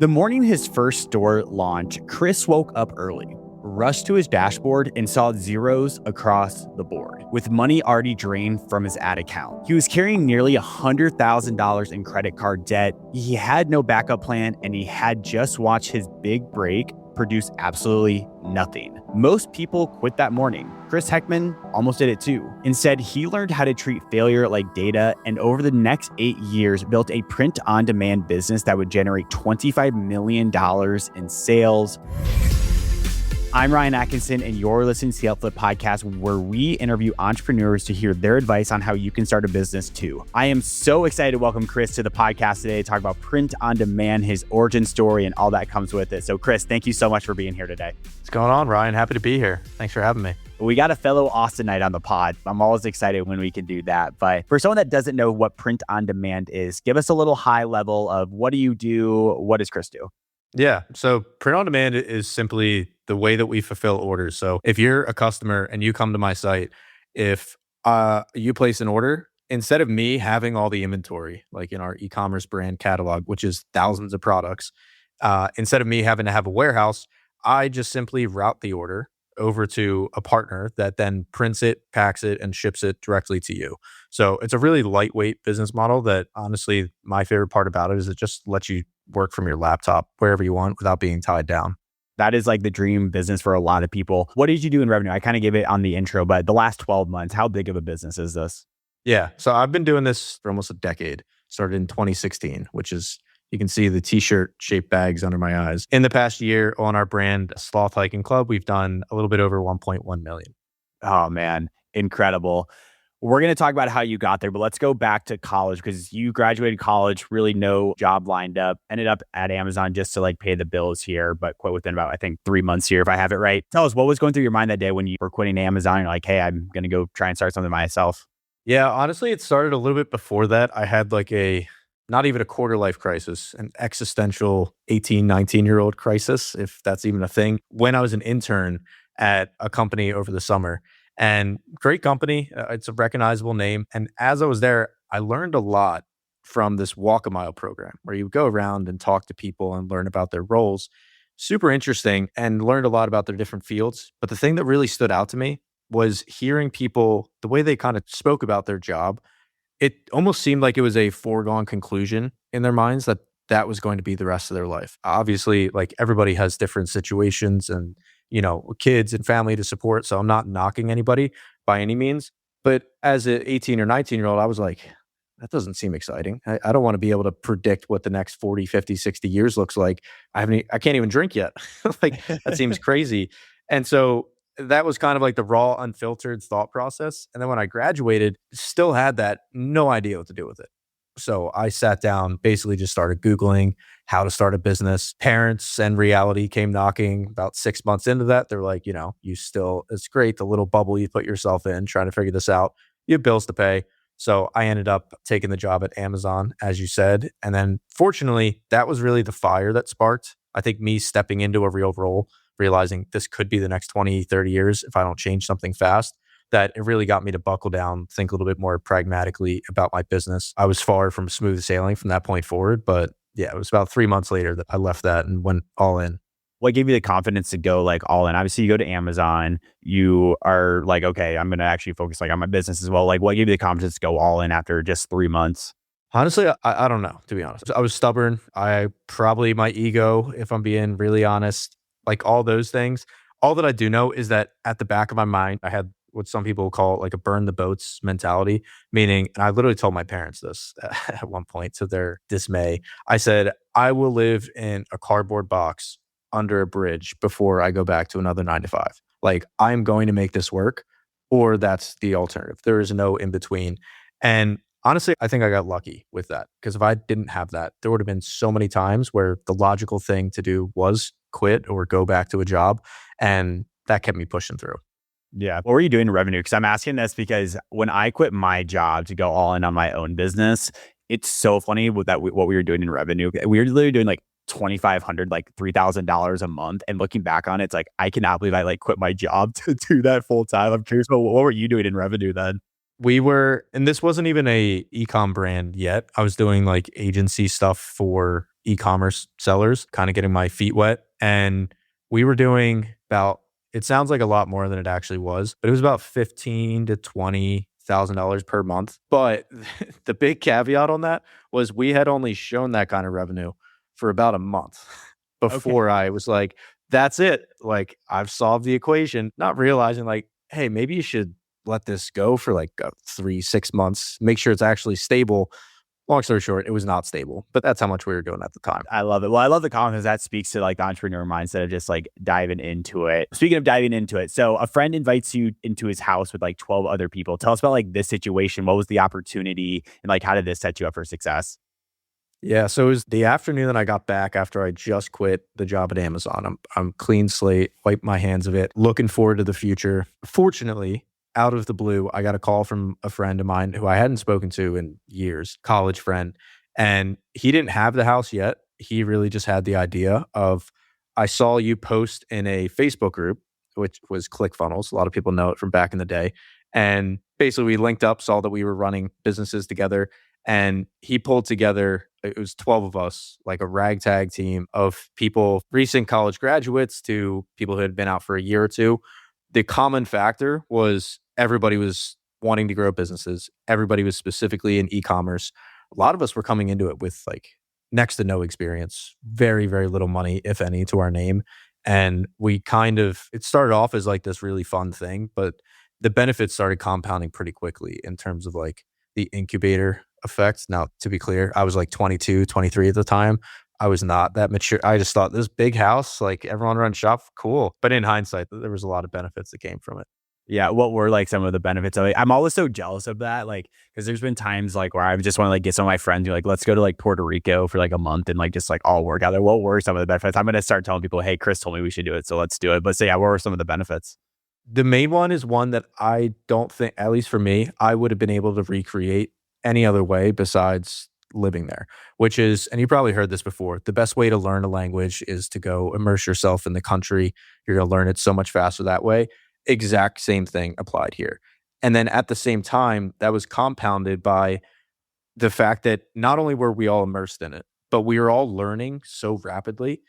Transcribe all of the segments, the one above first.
The morning his first store launched, Chris woke up early, rushed to his dashboard, and saw zeros across the board, with money already drained from his ad account. He was carrying nearly $100,000 in credit card debt. He had no backup plan, and he had just watched his big break produce absolutely nothing. Most people quit that morning. Chris Heckman almost did it too. Instead, he learned how to treat failure like data, and over the next 8 years, built a print-on-demand business that would generate $25 million in sales. I'm Ryan Atkinson, and you're listening to the UpFlip Podcast, where we interview entrepreneurs to hear their advice on how you can start a business too. I am so excited to welcome Chris to the podcast today to talk about print on demand, his origin story, and all that comes with it. So Chris, thank you so much for being here today. What's going on, Ryan? Happy to be here. Thanks for having me. We got a fellow Austinite on the pod. I'm always excited when we can do that. But for someone that doesn't know what print on demand is, give us a little high level of what do you do? What does Chris do? Yeah. So print on demand is simply the way that we fulfill orders. So if you're a customer and you come to my site, if you place an order, instead of me having all the inventory, like in our e-commerce brand catalog, which is thousands of products, instead of me having to have a warehouse, I just simply route the order over to a partner that then prints it, packs it, and ships it directly to you. So it's a really lightweight business model that honestly, my favorite part about it is it just lets you work from your laptop wherever you want without being tied down. That is like the dream business for a lot of people. What did you do in revenue? I kind of gave it on the intro, but the last 12 months, how big of a business is this? Yeah. So I've been doing this for almost a decade. Started in 2016, which is, you can see the t-shirt shaped bags under my eyes. In the past year on our brand, Sloth Hiking Club, we've done a little bit over 1.1 million. Oh man, incredible. We're going to talk about how you got there, but let's go back to college because you graduated college, really no job lined up, ended up at Amazon just to like pay the bills here, but quit within about, I think, 3 months here, if I have it right. Tell us what was going through your mind that day when you were quitting Amazon. You're like, hey, I'm going to go try and start something myself. Yeah, honestly, it started a little bit before that. I had like not even a quarter life crisis, an existential 18, 19-year-old crisis, if that's even a thing, when I was an intern at a company over the summer. And great company. It's a recognizable name. And as I was there, I learned a lot from this walk a mile program where you go around and talk to people and learn about their roles. Super interesting, and learned a lot about their different fields. But the thing that really stood out to me was hearing people, the way they kind of spoke about their job. It almost seemed like it was a foregone conclusion in their minds that that was going to be the rest of their life. Obviously, like everybody has different situations and kids and family to support. So I'm not knocking anybody by any means. But as an 18 or 19-year-old, I was like, that doesn't seem exciting. I don't want to be able to predict what the next 40, 50, 60 years looks like. I can't even drink yet. Like that seems crazy. And so that was kind of like the raw, unfiltered thought process. And then when I graduated, still had that, no idea what to do with it. So I sat down, basically just started Googling how to start a business. Parents and reality came knocking about 6 months into that. They're like, it's great, the little bubble you put yourself in, trying to figure this out. You have bills to pay. So I ended up taking the job at Amazon, as you said. And then fortunately, that was really the fire that sparked, I think, me stepping into a real role, realizing this could be the next 20, 30 years if I don't change something fast. That it really got me to buckle down, think a little bit more pragmatically about my business. I was far from smooth sailing from that point forward, but yeah, it was about 3 months later that I left that and went all in. What gave you the confidence to go like all in? Obviously, you go to Amazon, you are like, okay, I'm going to actually focus like on my business as well. Like, what gave you the confidence to go all in after just 3 months? Honestly, I don't know, to be honest. I was stubborn. My ego, if I'm being really honest, like all those things. All that I do know is that at the back of my mind, I had what some people call like a burn the boats mentality, meaning, and I literally told my parents this at one point to their dismay. I said, I will live in a cardboard box under a bridge before I go back to another 9 to 5. Like I'm going to make this work, or that's the alternative. There is no in between. And honestly, I think I got lucky with that, because if I didn't have that, there would have been so many times where the logical thing to do was quit or go back to a job. And that kept me pushing through. Yeah. What were you doing in revenue? Because I'm asking this because when I quit my job to go all in on my own business, it's so funny what we were doing in revenue. We were literally doing like $2,500, like $3,000 a month. And looking back on it, it's like, I cannot believe I like quit my job to do that full time. I'm curious, but what were you doing in revenue then? We were, and this wasn't even a e-com brand yet. I was doing like agency stuff for e-commerce sellers, kind of getting my feet wet. And we were doing about, it sounds like a lot more than it actually was, but it was about $15,000 to $20,000 per month. But the big caveat on that was we had only shown that kind of revenue for about a month before I was like, that's it. Like, I've solved the equation, not realizing like, hey, maybe you should let this go for like 3-6 months, make sure it's actually stable. Long story short, it was not stable, but that's how much we were doing at the time. I love it. Well, I love the confidence that speaks to like the entrepreneur mindset of just like diving into it. Speaking of diving into it, so a friend invites you into his house with like 12 other people. Tell us about like this situation. What was the opportunity and like how did this set you up for success? Yeah, so it was the afternoon that I got back after I just quit the job at Amazon. I'm clean slate, wiped my hands of it, looking forward to the future. Fortunately, out of the blue, I got a call from a friend of mine who I hadn't spoken to in years, college friend, and he didn't have the house yet. He really just had the idea of, I saw you post in a Facebook group, which was ClickFunnels. A lot of people know it from back in the day. And basically we linked up, saw that we were running businesses together, and he pulled together, it was 12 of us, like a ragtag team of people, recent college graduates to people who had been out for a year or two. The common factor was everybody was wanting to grow businesses. Everybody was specifically in e-commerce. A lot of us were coming into it with like next to no experience, very, very little money, if any, to our name. And we kind of, it started off as like this really fun thing, but the benefits started compounding pretty quickly in terms of like the incubator effect. Now, to be clear, I was like 22, 23 at the time. I was not that mature. I just thought this big house, like everyone runs shop, cool. But in hindsight, there was a lot of benefits that came from it. Yeah, what were like some of the benefits of it? I'm always so jealous of that, like, because there's been times like where I just want to like get some of my friends, like, let's go to like Puerto Rico for like a month and like just like all work out there. What were some of the benefits? I'm gonna start telling people, hey, Chris told me we should do it, so let's do it. But so yeah, what were some of the benefits? The main one is one that I don't think, at least for me, I would have been able to recreate any other way besides living there, which is, and you probably heard this before, the best way to learn a language is to go immerse yourself in the country. You're going to learn it so much faster that way. Exact same thing applied here. And then at the same time, that was compounded by the fact that not only were we all immersed in it, but we were all learning so rapidly,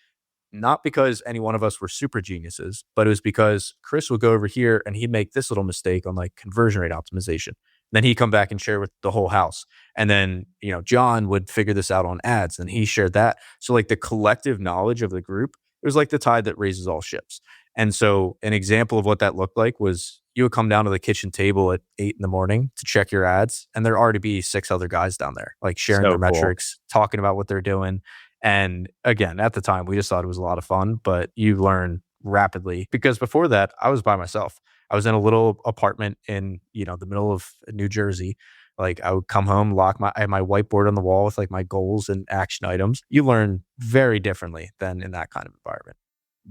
not because any one of us were super geniuses, but it was because Chris would go over here and he'd make this little mistake on like conversion rate optimization. Then he'd come back and share with the whole house. And then, John would figure this out on ads and he shared that. So like the collective knowledge of the group, it was like the tide that raises all ships. And so an example of what that looked like was you would come down to the kitchen table at 8 in the morning to check your ads. And there'd already be 6 other guys down there, like sharing So their cool. metrics, talking about what they're doing. And again, at the time, we just thought it was a lot of fun, but you learn rapidly because before that, I was by myself. I was in a little apartment in, the middle of New Jersey. Like I would come home, I had my whiteboard on the wall with like my goals and action items. You learn very differently than in that kind of environment.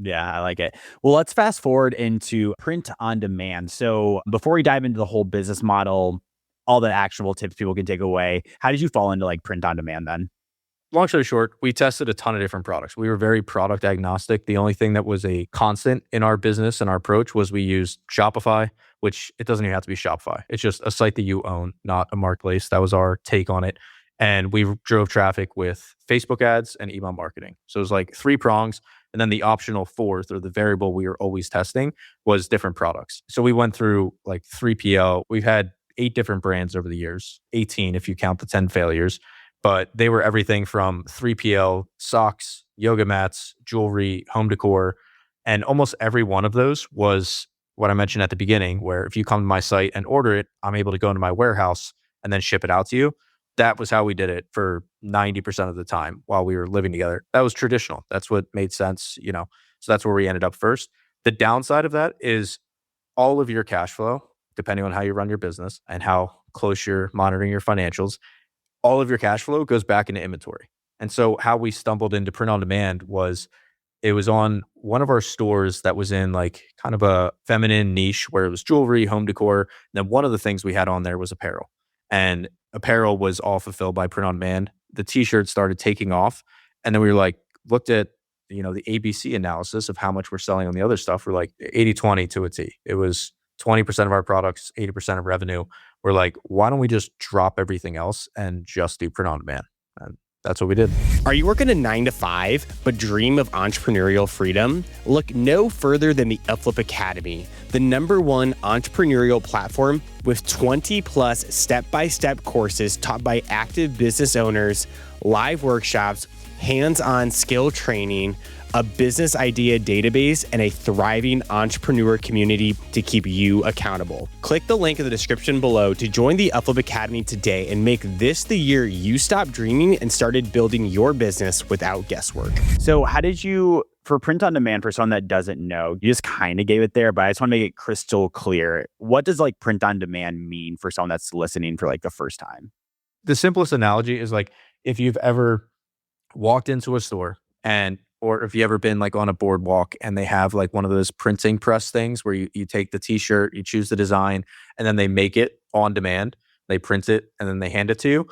Yeah, I like it. Well, let's fast forward into print on demand. So before we dive into the whole business model, all the actionable tips people can take away, how did you fall into like print on demand then? Long story short, we tested a ton of different products. We were very product agnostic. The only thing that was a constant in our business and our approach was we used Shopify, which it doesn't even have to be Shopify. It's just a site that you own, not a marketplace. That was our take on it. And we drove traffic with Facebook ads and email marketing. So it was like 3 prongs. And then the optional fourth, or the variable we were always testing, was different products. So we went through like 3PL. We've had 8 different brands over the years, 18 if you count the 10 failures. But they were everything from 3PL, socks, yoga mats, jewelry, home decor. And almost every one of those was what I mentioned at the beginning, where if you come to my site and order it, I'm able to go into my warehouse and then ship it out to you. That was how we did it for 90% of the time while we were living together. That was traditional. That's what made sense, So that's where we ended up first. The downside of that is all of your cash flow, depending on how you run your business and how close you're monitoring your financials, all of your cash flow goes back into inventory. And so how we stumbled into print on demand was it was on one of our stores that was in like kind of a feminine niche where it was jewelry, home decor. And then one of the things we had on there was apparel. And apparel was all fulfilled by print on demand. The t-shirts started taking off. And then we were like, looked at, the ABC analysis of how much we're selling on the other stuff. We're like 80-20 to a T. It was 20% of our products, 80% of revenue we're like, why don't we just drop everything else and just do print on demand? And that's what we did. Are you working a 9 to 5 but dream of entrepreneurial freedom? Look no further than the UpFlip Academy, the #1 entrepreneurial platform with 20 plus step-by-step courses taught by active business owners, live workshops, hands-on skill training, a business idea database, and a thriving entrepreneur community to keep you accountable. Click the link in the description below to join the UpFlip Academy today and make this the year you stopped dreaming and started building your business without guesswork. So how did you, for print on demand, for someone that doesn't know, you just kind of gave it there, but I just want to make it crystal clear. What does like print on demand mean for someone that's listening for like the first time? The simplest analogy is like if you've ever walked into a store or if you ever been like on a boardwalk and they have like one of those printing press things where you take the t-shirt, you choose the design, and then they make it on demand. They print it and then they hand it to you.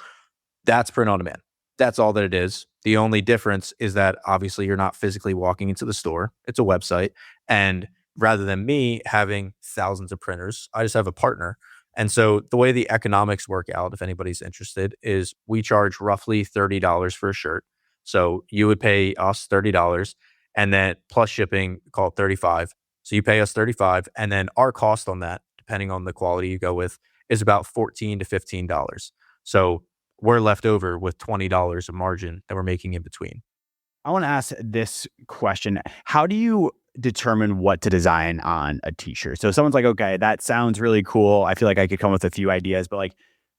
That's print on demand. That's all that it is. The only difference is that obviously you're not physically walking into the store. It's a website. And rather than me having thousands of printers, I just have a partner. And so the way the economics work out, if anybody's interested, is we charge roughly $30 for a shirt. So you would pay us $30 and then plus shipping, call it $35. So you pay us $35. And then our cost on that, depending on the quality you go with, is about $14 to $15. So we're left over with $20 of margin that we're making in between. I want to ask this question. How do you determine what to design on a t-shirt? So someone's like, okay, that sounds really cool. I feel like I could come with a few ideas, but like,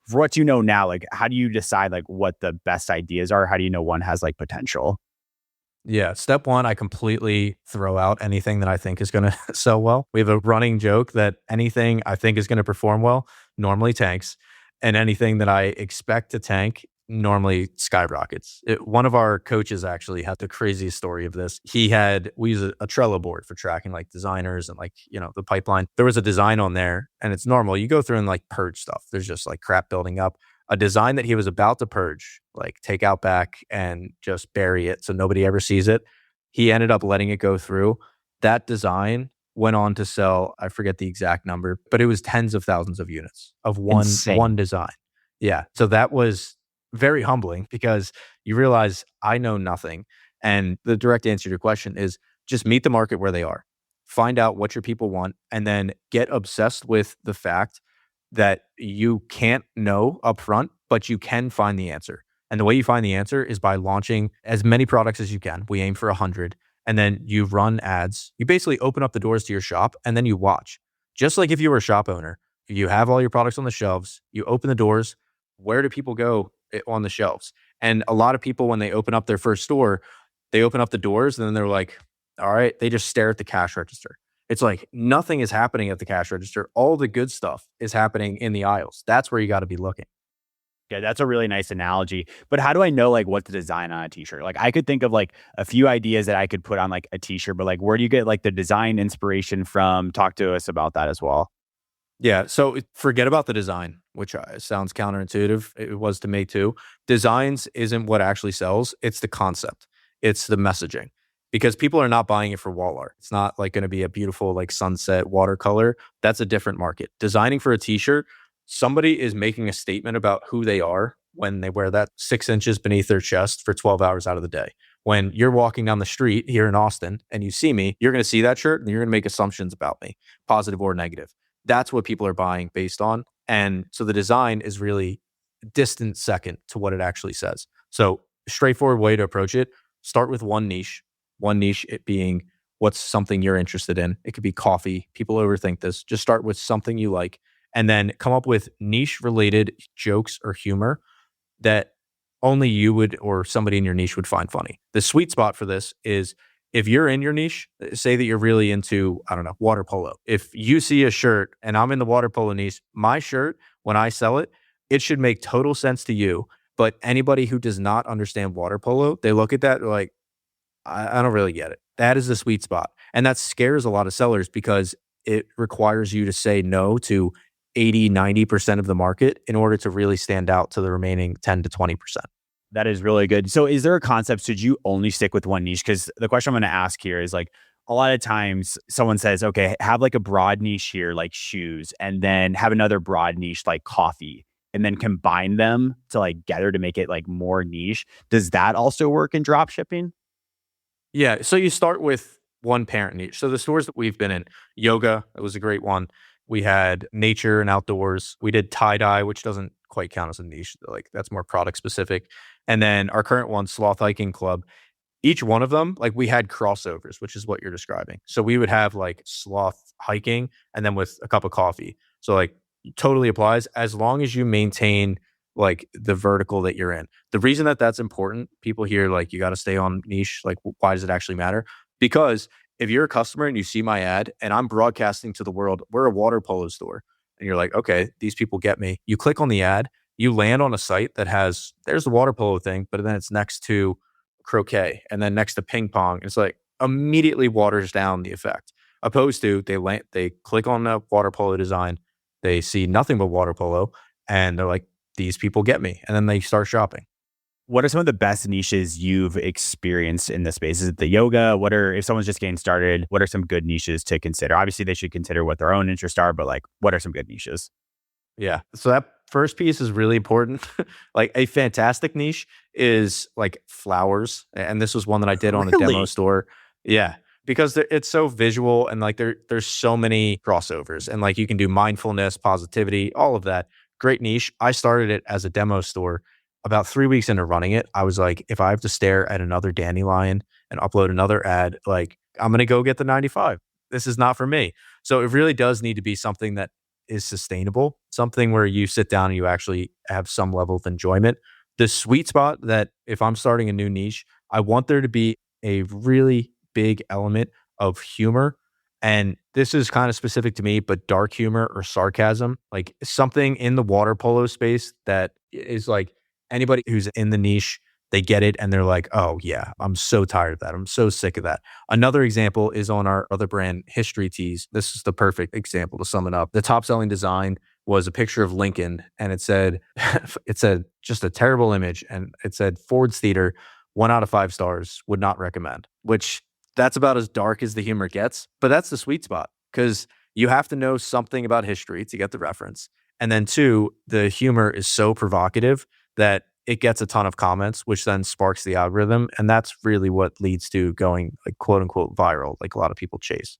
for what you know now, like how do you decide like what the best ideas are? How do you know one has like potential? Yeah. Step one, I completely throw out anything that I think is going to sell well. We have a running joke that anything I think is going to perform well normally tanks, and anything that I expect to tank normally skyrockets. One of our coaches actually had the craziest story of this. We use a Trello board for tracking like designers and like, the pipeline. There was a design on there and it's normal. You go through and like purge stuff. There's just like crap building up. A design that he was about to purge, like take out back and just bury it so nobody ever sees it. He ended up letting it go through. That design went on to sell, I forget the exact number, but it was tens of thousands of units of one design. Yeah. So that was very humbling because you realize I know nothing. And the direct answer to your question is just meet the market where they are, find out what your people want, and then get obsessed with the fact that you can't know upfront, but you can find the answer. And the way you find the answer is by launching as many products as you can. We aim for 100. And then you run ads. You basically open up the doors to your shop and then you watch. Just like if you were a shop owner, you have all your products on the shelves, you open the doors. Where do people go on the shelves? And a lot of people, when they open up their first store, they open up the doors and then they're like, all right, they just stare at the cash register. It's like nothing is happening at the cash register. All the good stuff is happening in the aisles. That's where you got to be looking. Yeah, that's a really nice analogy. But how do I know like what to design on a t-shirt? Like I could think of like a few ideas that I could put on like a t-shirt, but like where do you get like the design inspiration from? Talk to us about that as well. Yeah, so forget about the design, which sounds counterintuitive. It was to me too. Designs isn't what actually sells. It's the concept. It's the messaging. Because people are not buying it for wall art. It's not like going to be a beautiful like sunset watercolor. That's a different market. Designing for a t-shirt, somebody is making a statement about who they are when they wear that 6 inches beneath their chest for 12 hours out of the day. When you're walking down the street here in Austin and you see me, you're going to see that shirt and you're going to make assumptions about me, positive or negative. That's what people are buying based on. And so the design is really a distant second to what it actually says. So straightforward way to approach it, start with one niche, it being what's something you're interested in. It could be coffee. People overthink this. Just start with something you like and then come up with niche related jokes or humor that only you would or somebody in your niche would find funny. The sweet spot for this is if you're in your niche, say that you're really into, I don't know, water polo. If you see a shirt and I'm in the water polo niche, my shirt, when I sell it, it should make total sense to you. But anybody who does not understand water polo, they look at that, they're like, I don't really get it. That is the sweet spot. And that scares a lot of sellers because it requires you to say no to 80, 90% of the market in order to really stand out to the remaining 10 to 20%. That is really good. So is there a concept, should you only stick with one niche? Because the question I'm going to ask here is like, a lot of times someone says, okay, have like a broad niche here, like shoes, and then have another broad niche like coffee, and then combine them to like gather to make it like more niche. Does that also work in drop shipping? Yeah. So you start with one parent niche. So the stores that we've been in, yoga, that was a great one. We had nature and outdoors. We did tie dye, which doesn't quite count as a niche. Like that's more product specific. And then our current one, Sloth Hiking Club, each one of them, like we had crossovers, which is what you're describing. So we would have like sloth hiking and then with a cup of coffee. So like totally applies as long as you maintain like the vertical that you're in. The reason that that's important, people hear like you got to stay on niche. Like why does it actually matter? Because if you're a customer and you see my ad and I'm broadcasting to the world, we're a water polo store, and you're like, okay, these people get me. You click on the ad, you land on a site that has there's the water polo thing, but then it's next to croquet and then next to ping pong. It's like immediately waters down the effect. Opposed to they click on the water polo design, they see nothing but water polo, and they're like, these people get me. And then they start shopping. What are some of the best niches you've experienced in this space? Is it the yoga? If someone's just getting started, what are some good niches to consider? Obviously, they should consider what their own interests are, but like, what are some good niches? Yeah. So that first piece is really important. Like a fantastic niche is like flowers. And this was one that I did on a demo Really? store. Yeah. Because it's so visual and like there's so many crossovers and like you can do mindfulness, positivity, all of that. Great niche. I started it as a demo store. About 3 weeks into running it, I was like, if I have to stare at another dandelion and upload another ad, like I'm going to go get the 95. This is not for me. So it really does need to be something that is sustainable, something where you sit down and you actually have some level of enjoyment. The sweet spot that if I'm starting a new niche, I want there to be a really big element of humor. And this is kind of specific to me, but dark humor or sarcasm, like something in the water polo space that is like anybody who's in the niche, they get it and they're like, oh yeah, I'm so tired of that. I'm so sick of that. Another example is on our other brand, History Tees. This is the perfect example to sum it up. The top selling design was a picture of Lincoln and it said, it said just a terrible image. And it said Ford's Theater, 1 out of 5 stars, would not recommend, which that's about as dark as the humor gets. But that's the sweet spot because you have to know something about history to get the reference. And then 2, the humor is so provocative that it gets a ton of comments, which then sparks the algorithm. And that's really what leads to going like quote unquote viral, like a lot of people chase.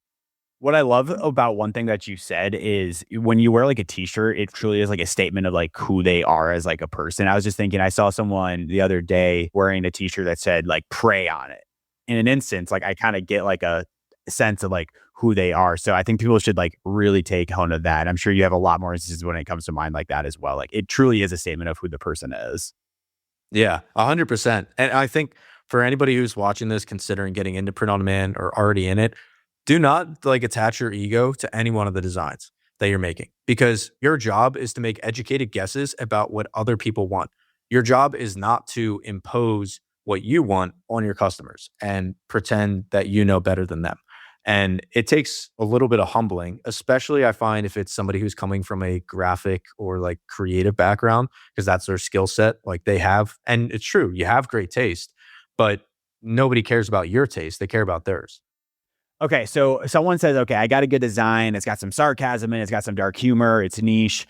What I love about one thing that you said is when you wear like a t-shirt, it truly is like a statement of like who they are as like a person. I was just thinking, I saw someone the other day wearing a t-shirt that said like pray on it. In an instance, like I kind of get like a sense of like who they are. So I think people should like really take hone of that. I'm sure you have a lot more instances when it comes to mind like that as well. Like it truly is a statement of who the person is. Yeah, 100%. And I think for anybody who's watching this, considering getting into print on demand or already in it, do not like attach your ego to any one of the designs that you're making because your job is to make educated guesses about what other people want. Your job is not to impose what you want on your customers and pretend that you know better than them. And it takes a little bit of humbling, especially I find if it's somebody who's coming from a graphic or like creative background, because that's their skill set. Like they have, and it's true, you have great taste, but nobody cares about your taste. They care about theirs. Okay, so someone says, okay, I got a good design. It's got some sarcasm in it. It's got some dark humor. It's niche.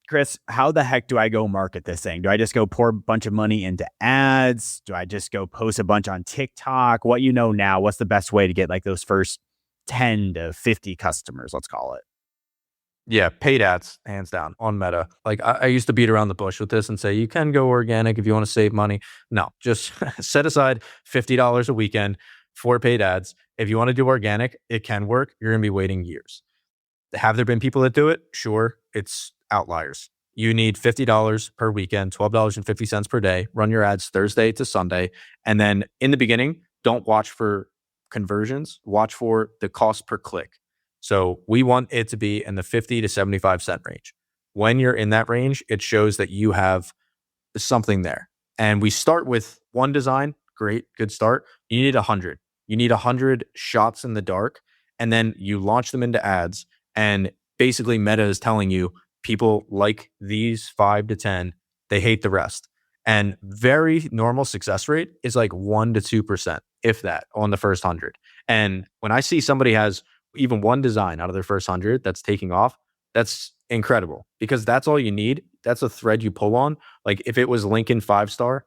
Chris, how the heck do I go market this thing? Do I just go pour a bunch of money into ads? Do I just go post a bunch on TikTok? What you know now, what's the best way to get like those first 10 to 50 customers, let's call it? Yeah, paid ads, hands down, on Meta. Like I used to beat around the bush with this and say, you can go organic if you want to save money. No, just set aside $50 a weekend for paid ads. If you want to do organic, it can work. You're going to be waiting years. Have there been people that do it? Sure, it's outliers. You need $50 per weekend, $12.50 per day. Run your ads Thursday to Sunday. And then in the beginning, don't watch for conversions. Watch for the cost per click. So we want it to be in the 50 to 75 cent range. When you're in that range, it shows that you have something there. And we start with one design. Great, good start. You need 100. You need 100 shots in the dark. And then you launch them into ads. And basically Meta is telling you people like these 5 to 10, they hate the rest. And very normal success rate is like 1 to 2%, if that, on the first 100. And when I see somebody has even one design out of their first 100 that's taking off, that's incredible because that's all you need. That's a thread you pull on. Like if it was Lincoln 5-star,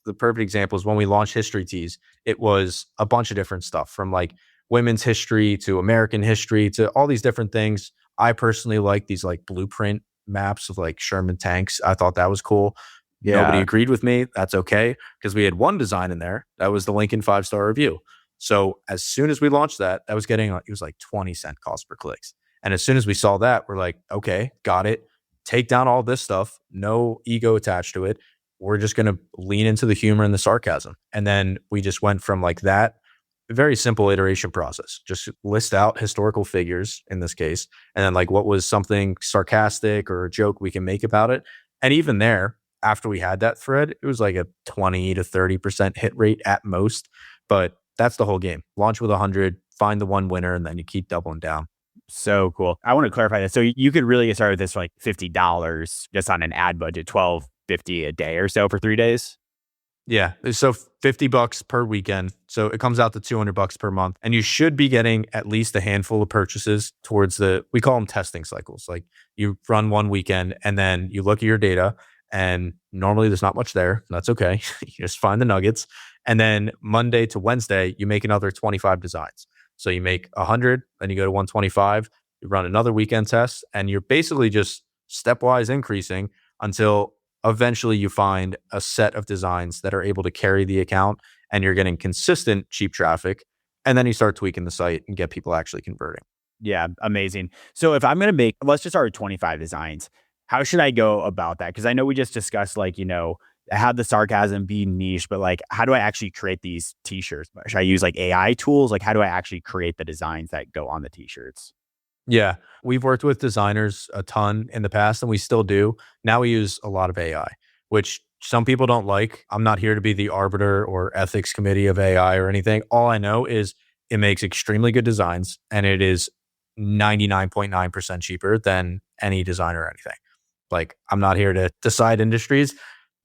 the perfect example is when we launched History Tees, it was a bunch of different stuff from like women's history to American history to all these different things. I personally like these like blueprint maps of like Sherman tanks. I thought that was cool. Nobody agreed with me. That's okay because we had one design in there that was the Lincoln 5-star review. So as soon as we launched that, that was getting, it was like 20-cent cost per clicks. And as soon as we saw that, we're like, okay, got it. Take down all this stuff. No ego attached to it. We're just going to lean into the humor and the sarcasm. And then we just went from like that very simple iteration process. Just list out historical figures in this case. And then like what was something sarcastic or a joke we can make about it. And even there, after we had that thread, it was like a 20 to 30% hit rate at most. But that's the whole game. Launch with 100, find the one winner, and then you keep doubling down. So cool. I want to clarify this. So you could really get started with this for like $50 just on an ad budget, $12.50 a day or so for 3 days. Yeah. So $50 per weekend. So it comes out to $200 per month. And you should be getting at least a handful of purchases towards we call them testing cycles. Like you run one weekend and then you look at your data and normally there's not much there. That's okay. You just find the nuggets. And then Monday to Wednesday, you make another 25 designs. So you make 100, then you go to 125, you run another weekend test, and you're basically just stepwise increasing until eventually you find a set of designs that are able to carry the account and you're getting consistent cheap traffic. And then you start tweaking the site and get people actually converting. Yeah, amazing. So if I'm going to make, let's just start with 25 designs. How should I go about that? Because I know we just discussed like, have the sarcasm be niche, but like, how do I actually create these t-shirts? Should I use like AI tools? Like, how do I actually create the designs that go on the t-shirts? Yeah, we've worked with designers a ton in the past and we still do. Now we use a lot of AI, which some people don't like. I'm not here to be the arbiter or ethics committee of AI or anything. All I know is it makes extremely good designs and it is 99.9% cheaper than any design or anything. Like, I'm not here to decide industries,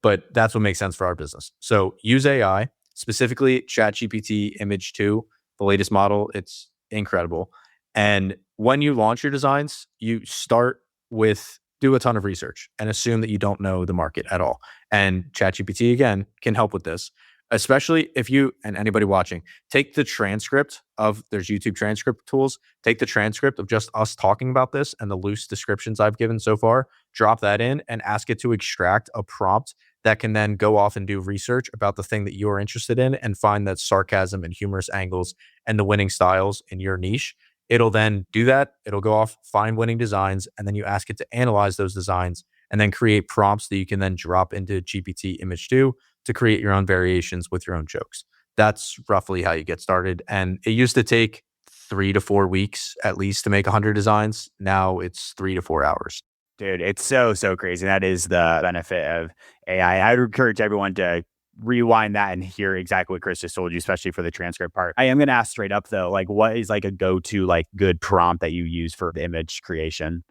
but that's what makes sense for our business. So use AI, specifically ChatGPT Image 2, the latest model. It's incredible. And when you launch your designs, you start with do a ton of research and assume that you don't know the market at all. And ChatGPT, again, can help with this, especially if you, and anybody watching, take the transcript of, there's YouTube transcript tools, take the transcript of just us talking about this and the loose descriptions I've given so far, drop that in and ask it to extract a prompt that can then go off and do research about the thing that you're interested in and find that sarcasm and humorous angles and the winning styles in your niche. It'll then do that. It'll go off, find winning designs, and then you ask it to analyze those designs and then create prompts that you can then drop into GPT Image 2 to create your own variations with your own jokes. That's roughly how you get started. And it used to take 3 to 4 weeks at least to make 100 designs. Now it's 3 to 4 hours. Dude, it's so crazy. That is the benefit of AI. I would encourage everyone to rewind that and hear exactly what Chris just told you, especially for the transcript part. I am going to ask straight up though, like what is like a go-to like good prompt that you use for the image creation?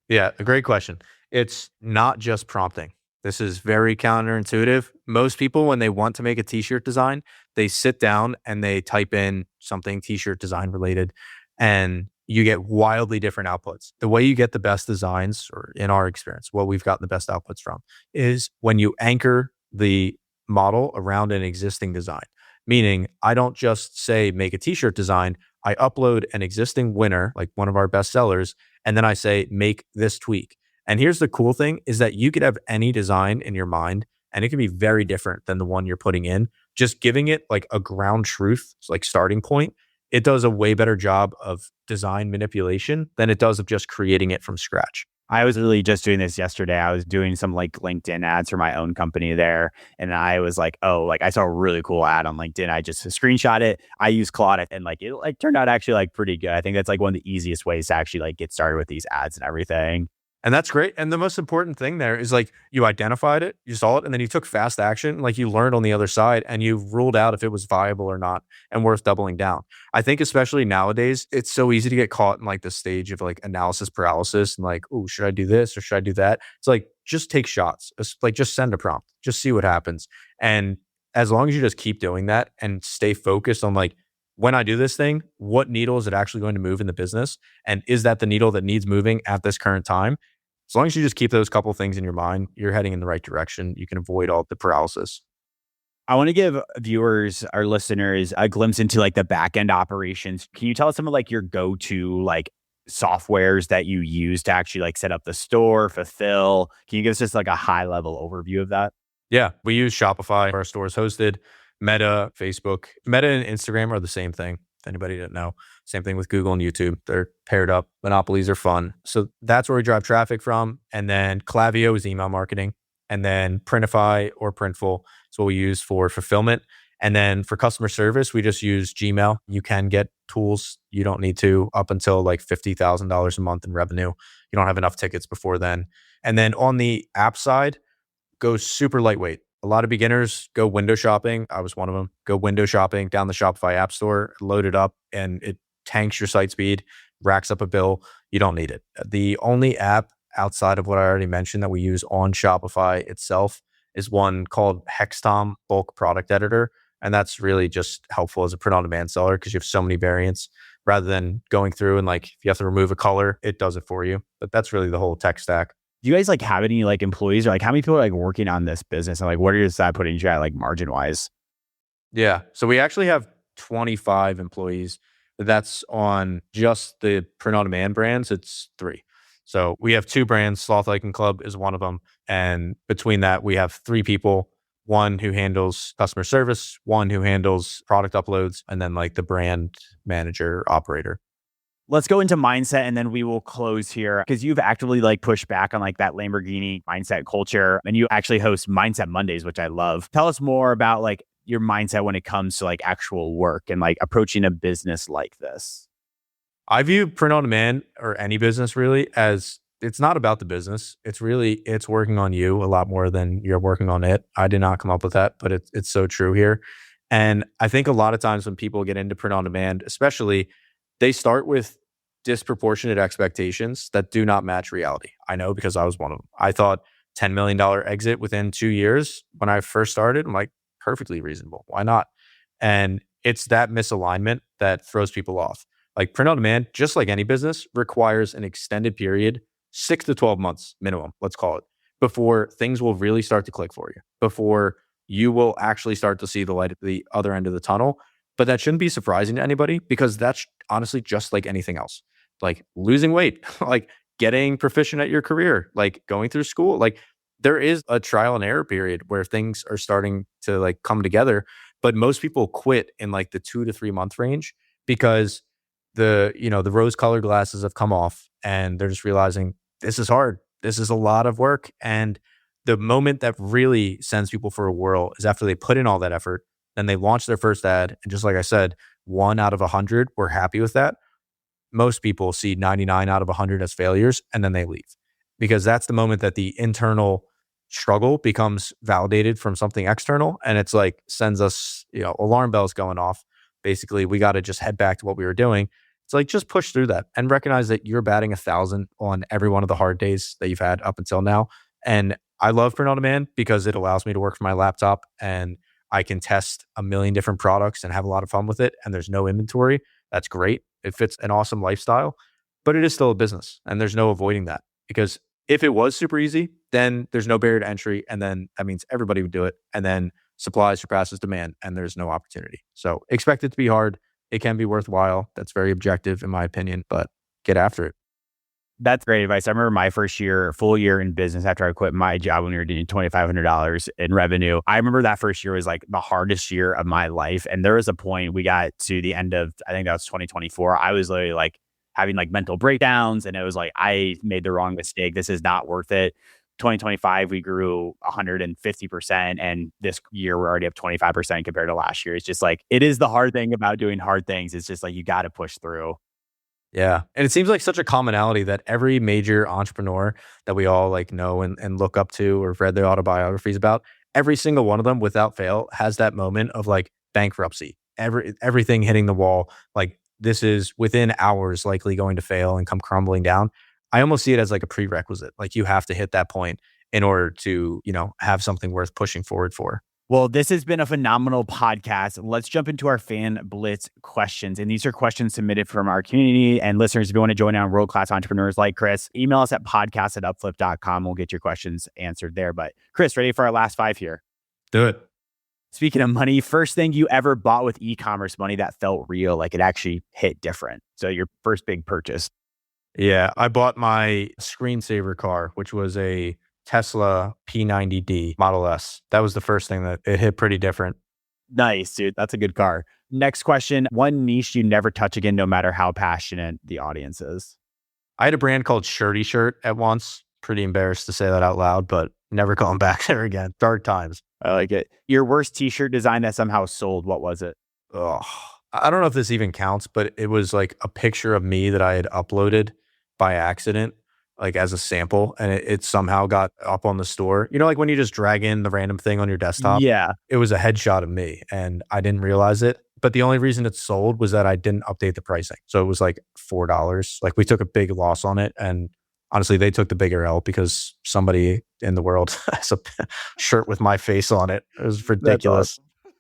Yeah, a great question. It's not just prompting. This is very counterintuitive. Most people, when they want to make a t-shirt design, they sit down and they type in something t-shirt design related and you get wildly different outputs. The way you get the best designs, or in our experience, what we've gotten the best outputs from, is when you anchor the model around an existing design. Meaning, I don't just say make a t-shirt design. I upload an existing winner, like one of our best sellers, and then I say make this tweak. And here's the cool thing is that you could have any design in your mind and it can be very different than the one you're putting in. Just giving it like a ground truth, like starting point, it does a way better job of design manipulation than it does of just creating it from scratch. I was really just doing this yesterday. I was doing some like LinkedIn ads for my own company there. And I was like, oh, like I saw a really cool ad on LinkedIn. I just screenshot it. I used Claude and like it like turned out actually like pretty good. I think that's like one of the easiest ways to actually like get started with these ads and everything. And that's great. And the most important thing there is like you identified it, you saw it, and then you took fast action. Like you learned on the other side and you ruled out if it was viable or not and worth doubling down. I think especially nowadays, it's so easy to get caught in like the stage of like analysis paralysis and like, oh, should I do this or should I do that? It's like just take shots. Just send a prompt, just see what happens. And as long as you just keep doing that and stay focused on like, when I do this thing, what needle is it actually going to move in the business? And is that the needle that needs moving at this current time? As long as you just keep those couple things in your mind, you're heading in the right direction. You can avoid all the paralysis. I want to give viewers, our listeners, a glimpse into like the back end operations. Can you tell us some of like your go-to like softwares that you use to actually like set up the store, fulfill? Can you give us just like a high level overview of that? Yeah, we use Shopify. Our store is hosted. Meta, Facebook, Meta and Instagram are the same thing. If anybody didn't know, same thing with Google and YouTube. They're paired up. Monopolies are fun. So that's where we drive traffic from. And then Klaviyo is email marketing. And then Printify or Printful is what we use for fulfillment. And then for customer service, we just use Gmail. You can get tools. You don't need to up until like $50,000 a month in revenue. You don't have enough tickets before then. And then on the app side, go super lightweight. A lot of beginners go window shopping. I was one of them. Go window shopping down the Shopify app store, load it up, and it tanks your site speed, racks up a bill. You don't need it. The only app outside of what I already mentioned that we use on Shopify itself is one called Hextom Bulk Product Editor. And that's really just helpful as a print-on-demand seller because you have so many variants. Rather than going through and like, if you have to remove a color, it does it for you. But that's really the whole tech stack. Do you guys like have any like employees or like how many people are like working on this business and like what is that putting you at like margin wise? Yeah. So we actually have 25 employees. That's on just the print on demand brands. It's 3. So we have 2 brands. Sloth Hiking Club is one of them. And between that, we have 3 people, one who handles customer service, one who handles product uploads, and then like the brand manager operator. Let's go into mindset and then we will close here because you've actively like pushed back on like that Lamborghini mindset culture and you actually host Mindset Mondays, which I love. Tell us more about like your mindset when it comes to like actual work and like approaching a business like this. I view print on demand or any business really as it's not about the business. It's working on you a lot more than you're working on it. I did not come up with that, but it's so true here. And I think a lot of times when people get into print on demand, especially, they start with disproportionate expectations that do not match reality. I know because I was one of them. I thought $10 million exit within 2 years when I first started. I'm like, perfectly reasonable. Why not? And it's that misalignment that throws people off. Like print on demand, just like any business, requires an extended period, 6 to 12 months minimum, let's call it, before things will really start to click for you, before you will actually start to see the light at the other end of the tunnel. But that shouldn't be surprising to anybody because that's honestly just like anything else. Like losing weight, like getting proficient at your career, like going through school. Like there is a trial and error period where things are starting to like come together. But most people quit in like the 2 to 3 month range because the rose colored glasses have come off and they're just realizing this is hard. This is a lot of work. And the moment that really sends people for a whirl is after they put in all that effort. Then they launch their first ad. And just like I said, 1 out of 100 were happy with that. Most people see 99 out of 100 as failures and then they leave because that's the moment that the internal struggle becomes validated from something external. And it's like sends us, alarm bells going off. Basically, we got to just head back to what we were doing. It's like just push through that and recognize that you're batting 1,000 on every one of the hard days that you've had up until now. And I love print on demand because it allows me to work from my laptop and I can test a million different products and have a lot of fun with it. And there's no inventory. That's great. It fits an awesome lifestyle, but it is still a business and there's no avoiding that because if it was super easy, then there's no barrier to entry. And then that means everybody would do it. And then supply surpasses demand and there's no opportunity. So expect it to be hard. It can be worthwhile. That's very objective in my opinion, but get after it. That's great advice. I remember my first full year in business after I quit my job when we were doing $2,500 in revenue. I remember that first year was like the hardest year of my life. And there was a point we got to the end of, I think that was 2024. I was literally like having like mental breakdowns and it was like, I made the wrong mistake. This is not worth it. 2025, we grew 150%. And this year we're already up 25% compared to last year. It's just like, it is the hard thing about doing hard things. It's just like, you got to push through. Yeah. And it seems like such a commonality that every major entrepreneur that we all like know and look up to or read their autobiographies about, every single one of them without fail has that moment of like bankruptcy, everything hitting the wall. Like this is within hours likely going to fail and come crumbling down. I almost see it as like a prerequisite. Like you have to hit that point. in order to, have something worth pushing forward for. Well, this has been a phenomenal podcast. Let's jump into our fan blitz questions. And these are questions submitted from our community and listeners. If you want to join on world-class entrepreneurs like Chris, email us at podcast@upflip.com. We'll get your questions answered there. But Chris, ready for our last 5 here? Do it. Speaking of money, first thing you ever bought with e-commerce money that felt real, like it actually hit different. So your first big purchase. Yeah, I bought my screensaver car, which was a Tesla P90D Model S. That was the first thing that it hit pretty different. Nice, dude. That's a good car. Next question. One niche you never touch again, no matter how passionate the audience is. I had a brand called Shirty Shirt at once. Pretty embarrassed to say that out loud, but never going back there again. Dark times. I like it. Your worst t-shirt design that somehow sold, what was it? Oh, I don't know if this even counts, but it was like a picture of me that I had uploaded by accident, like as a sample, and it somehow got up on the store. Like when you just drag in the random thing on your desktop? Yeah. It was a headshot of me and I didn't realize it. But the only reason it sold was that I didn't update the pricing. So it was like $4. Like we took a big loss on it. And honestly, they took the bigger L because somebody in the world has a shirt with my face on it. It was ridiculous.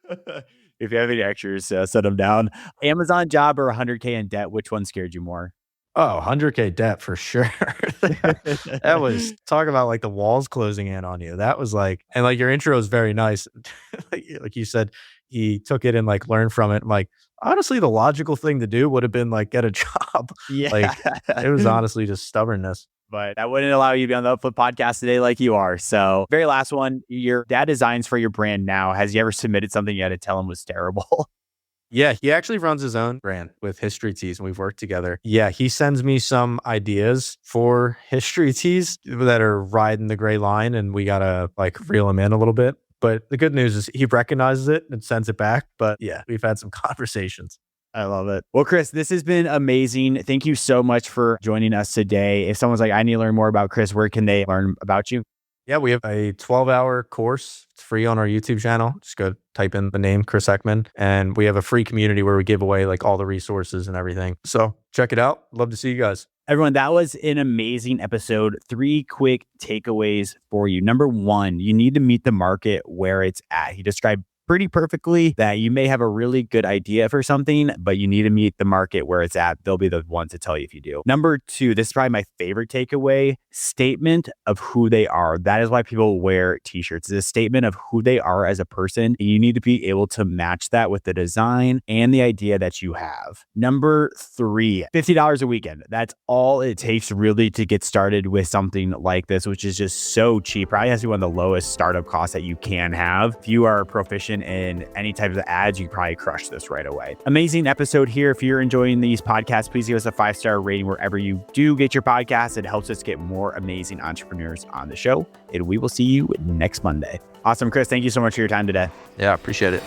Awesome. If you have any extras, set them down. Amazon job or 100K in debt, which one scared you more? Oh, 100K debt for sure. That was, talk about like the walls closing in on you. That was like, and like your intro is very nice. Like you said, he took it and like learned from it. I'm like, honestly, the logical thing to do would have been like get a job. Yeah. Like it was honestly just stubbornness. But that wouldn't allow you to be on the UpFlip podcast today like you are. So very last one, your dad designs for your brand now. Has he ever submitted something you had to tell him was terrible? Yeah, he actually runs his own brand with History Tees and we've worked together. Yeah, he sends me some ideas for History Tees that are riding the gray line and we got to like reel him in a little bit. But the good news is he recognizes it and sends it back. But yeah, we've had some conversations. I love it. Well, Chris, this has been amazing. Thank you so much for joining us today. If someone's like, I need to learn more about Chris, where can they learn about you? Yeah, we have a 12-hour course. It's free on our YouTube channel. Just go type in the name, Chris Ekman. And we have a free community where we give away like all the resources and everything. So check it out. Love to see you guys. Everyone, that was an amazing episode. 3 quick takeaways for you. Number 1, you need to meet the market where it's at. He described pretty perfectly that you may have a really good idea for something, but you need to meet the market where it's at. They'll be the ones to tell you if you do. Number 2, this is probably my favorite takeaway, statement of who they are. That is why people wear t-shirts. It's a statement of who they are as a person. And you need to be able to match that with the design and the idea that you have. Number 3, $50 a weekend. That's all it takes really to get started with something like this, which is just so cheap. Probably has to be one of the lowest startup costs that you can have. If you are proficient in any type of ads, you probably crush this right away. Amazing episode here. If you're enjoying these podcasts, please give us a 5-star rating wherever you do get your podcasts. It helps us get more amazing entrepreneurs on the show. And we will see you next Monday. Awesome, Chris. Thank you so much for your time today. Yeah, appreciate it.